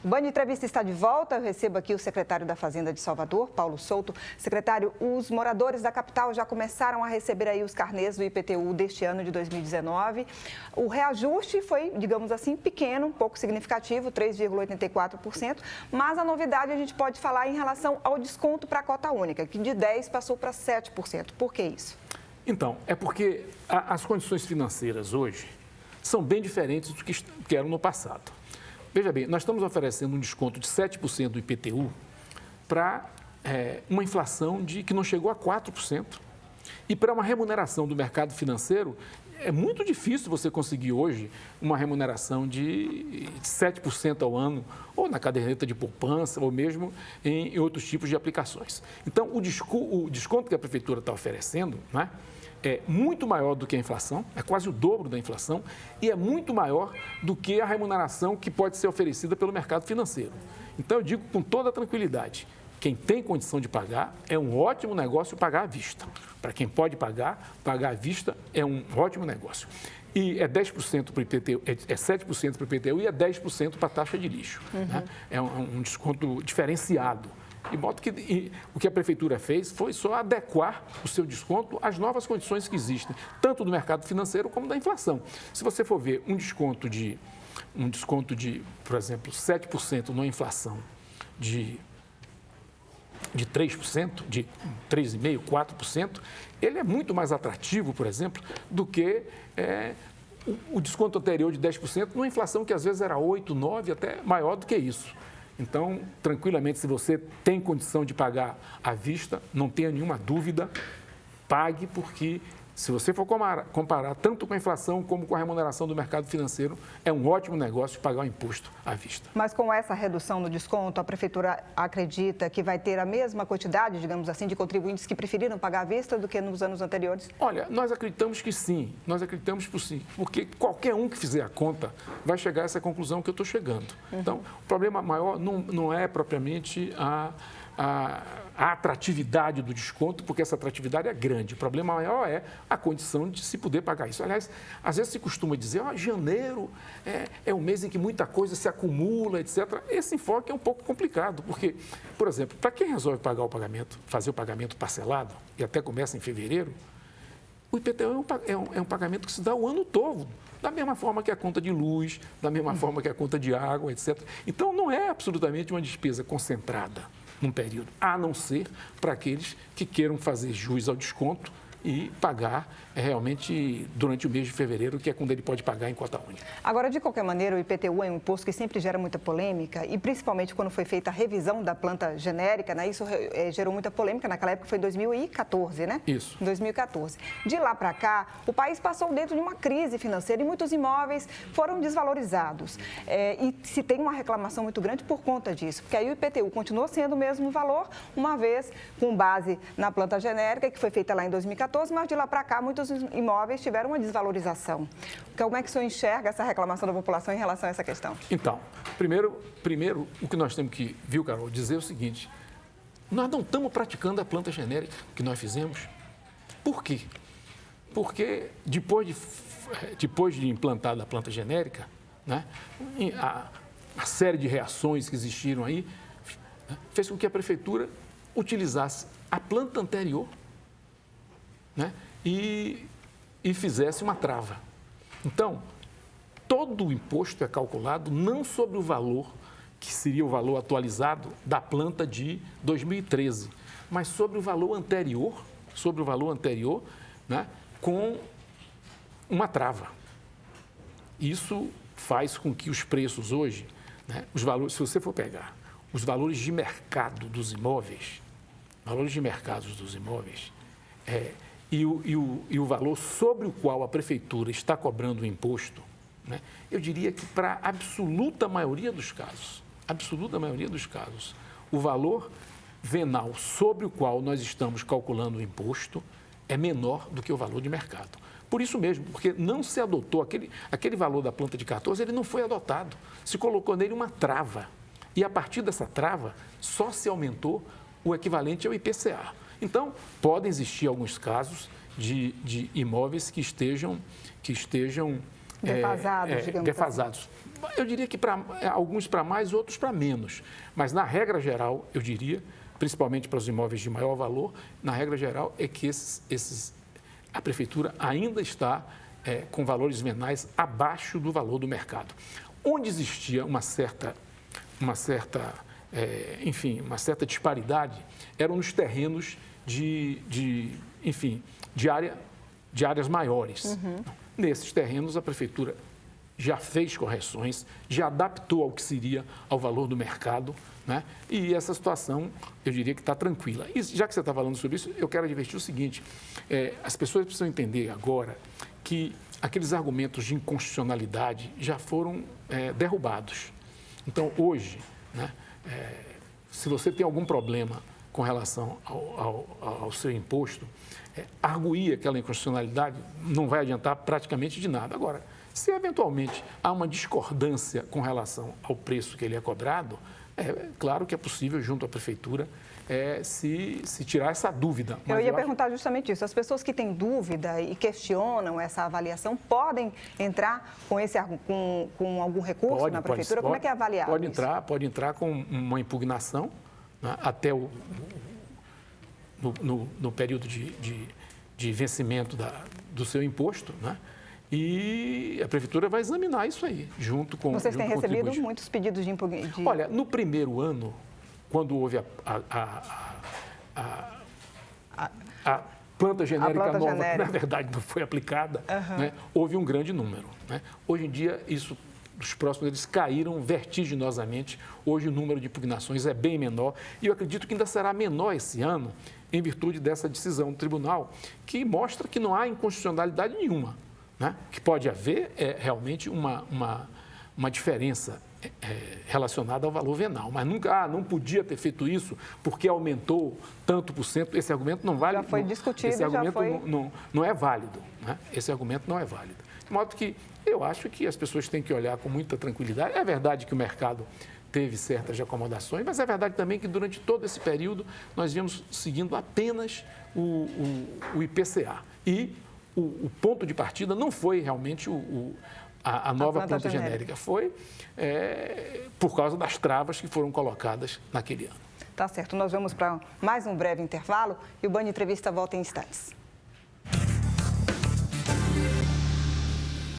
O Band Entrevista está de volta. Eu recebo aqui o secretário da Fazenda de Salvador, Paulo Souto. Secretário, os moradores da capital já começaram a receber aí os carnês do IPTU deste ano de 2019. O reajuste foi, digamos assim, pequeno, um pouco significativo, 3,84%. Mas a novidade a gente pode falar em relação ao desconto para a cota única, que de 10% passou para 7%. Por que isso? Então, é porque as condições financeiras hoje são bem diferentes do que eram no passado. Veja bem, nós estamos oferecendo um desconto de 7% do IPTU para uma inflação que não chegou a 4%. E para uma remuneração do mercado financeiro, é muito difícil você conseguir hoje uma remuneração de 7% ao ano, ou na caderneta de poupança, ou mesmo em outros tipos de aplicações. Então, o desconto que a Prefeitura está oferecendo, né, é muito maior do que a inflação, é quase o dobro da inflação, e é muito maior do que a remuneração que pode ser oferecida pelo mercado financeiro. Então, eu digo com toda tranquilidade, quem tem condição de pagar, é um ótimo negócio pagar à vista. Para quem pode pagar, pagar à vista é um ótimo negócio. E é 10% para o IPTU, é 7% para o IPTU e é 10% para a taxa de lixo. Né? É um desconto diferenciado. De modo que o que a Prefeitura fez foi só adequar o seu desconto às novas condições que existem, tanto do mercado financeiro como da inflação. Se você for ver um desconto de, por exemplo, 7% na inflação de 3%, de 3,5%, 4%, ele é muito mais atrativo, por exemplo, do que o desconto anterior de 10% numa inflação que às vezes era 8%, 9%, até maior do que isso. Então, tranquilamente, se você tem condição de pagar à vista, não tenha nenhuma dúvida, pague, porque se você for comparar tanto com a inflação como com a remuneração do mercado financeiro, é um ótimo negócio pagar o imposto à vista. Mas com essa redução no desconto, a Prefeitura acredita que vai ter a mesma quantidade, digamos assim, de contribuintes que preferiram pagar à vista do que nos anos anteriores? Olha, nós acreditamos que sim, porque qualquer um que fizer a conta vai chegar a essa conclusão que eu estou chegando. Então, o problema maior não é propriamente a atratividade do desconto, porque essa atratividade é grande. O problema maior é a condição de se poder pagar isso. Aliás, às vezes se costuma dizer, janeiro é um mês em que muita coisa se acumula, etc. Esse enfoque é um pouco complicado, porque, por exemplo, para quem resolve fazer o pagamento parcelado, e até começa em fevereiro, o IPTU é um pagamento que se dá o ano todo, da mesma forma que a conta de luz, da mesma forma que a conta de água, etc. Então, não é absolutamente uma despesa concentrada num período, a não ser para aqueles que queiram fazer jus ao desconto e pagar realmente durante o mês de fevereiro, que é quando ele pode pagar em cota única. Agora, de qualquer maneira, o IPTU é um imposto que sempre gera muita polêmica e principalmente quando foi feita a revisão da planta genérica, né? Isso gerou muita polêmica, naquela época foi em 2014, né? Isso. Em 2014. De lá para cá, o país passou dentro de uma crise financeira e muitos imóveis foram desvalorizados. E se tem uma reclamação muito grande por conta disso, porque aí o IPTU continuou sendo o mesmo valor, uma vez com base na planta genérica, que foi feita lá em 2014, mas de lá para cá muitos imóveis tiveram uma desvalorização. Como é que o senhor enxerga essa reclamação da população em relação a essa questão? Então, primeiro o que nós temos que, viu, Carol, dizer é o seguinte: nós não estamos praticando a planta genérica que nós fizemos. Por quê? Porque depois de implantada a planta genérica, né, a série de reações que existiram aí fez com que a Prefeitura utilizasse a planta anterior, né, e fizesse uma trava. Então, todo o imposto é calculado não sobre o valor, que seria o valor atualizado da planta de 2013, mas sobre o valor anterior, né, com uma trava. Isso faz com que os preços hoje, né, os valores, se você for pegar os valores de mercado dos imóveis, e o valor sobre o qual a Prefeitura está cobrando o imposto, né, eu diria que para a absoluta maioria dos casos, o valor venal sobre o qual nós estamos calculando o imposto é menor do que o valor de mercado. Por isso mesmo, porque não se adotou, aquele valor da planta de 14, ele não foi adotado. Se colocou nele uma trava. E a partir dessa trava, só se aumentou o equivalente ao IPCA. Então, podem existir alguns casos de imóveis que estejam Defasados, digamos defasados. Assim. Eu diria que alguns para mais, outros para menos. Mas, na regra geral, eu diria, principalmente para os imóveis de maior valor, na regra geral é que a Prefeitura ainda está com valores venais abaixo do valor do mercado. Onde existia uma certa disparidade, eram nos terrenos de áreas maiores. Uhum. Nesses terrenos, a Prefeitura já fez correções, já adaptou ao que seria ao valor do mercado, né? E essa situação, eu diria que está tranquila. E já que você está falando sobre isso, eu quero advertir o seguinte, as pessoas precisam entender agora que aqueles argumentos de inconstitucionalidade já foram derrubados. Então, hoje, né, se você tem algum problema com relação ao seu imposto, arguir aquela inconstitucionalidade não vai adiantar praticamente de nada. Agora, se eventualmente há uma discordância com relação ao preço que ele é cobrado, é claro que é possível, junto à Prefeitura, se tirar essa dúvida. Mas eu ia perguntar justamente isso. As pessoas que têm dúvida e questionam essa avaliação podem entrar com algum recurso na Prefeitura? Como é que é avaliado isso? Pode entrar com uma impugnação, né, até no período de vencimento do seu imposto, né? E a Prefeitura vai examinar isso aí, junto com Vocês têm recebido muitos pedidos de impugnação? Olha, no primeiro ano, quando houve a planta genérica nova, que na verdade não foi aplicada, né, houve um grande número. Né? Hoje em dia, os próximos eles caíram vertiginosamente. Hoje o número de impugnações é bem menor e eu acredito que ainda será menor esse ano, em virtude dessa decisão do tribunal, que mostra que não há inconstitucionalidade nenhuma. Né? O que pode haver é realmente uma diferença relacionada ao valor venal, mas nunca, não podia ter feito isso porque aumentou tanto por cento. Esse argumento não vale. Já foi discutido, esse argumento já foi... não é válido. Né? Esse argumento não é válido. De modo que eu acho que as pessoas têm que olhar com muita tranquilidade. É verdade que o mercado teve certas acomodações, mas é verdade também que durante todo esse período nós viemos seguindo apenas o IPCA. E o ponto de partida não foi realmente a nova planta genérica, foi por causa das travas que foram colocadas naquele ano. Tá certo, nós vamos para mais um breve intervalo e o Band Entrevista volta em instantes.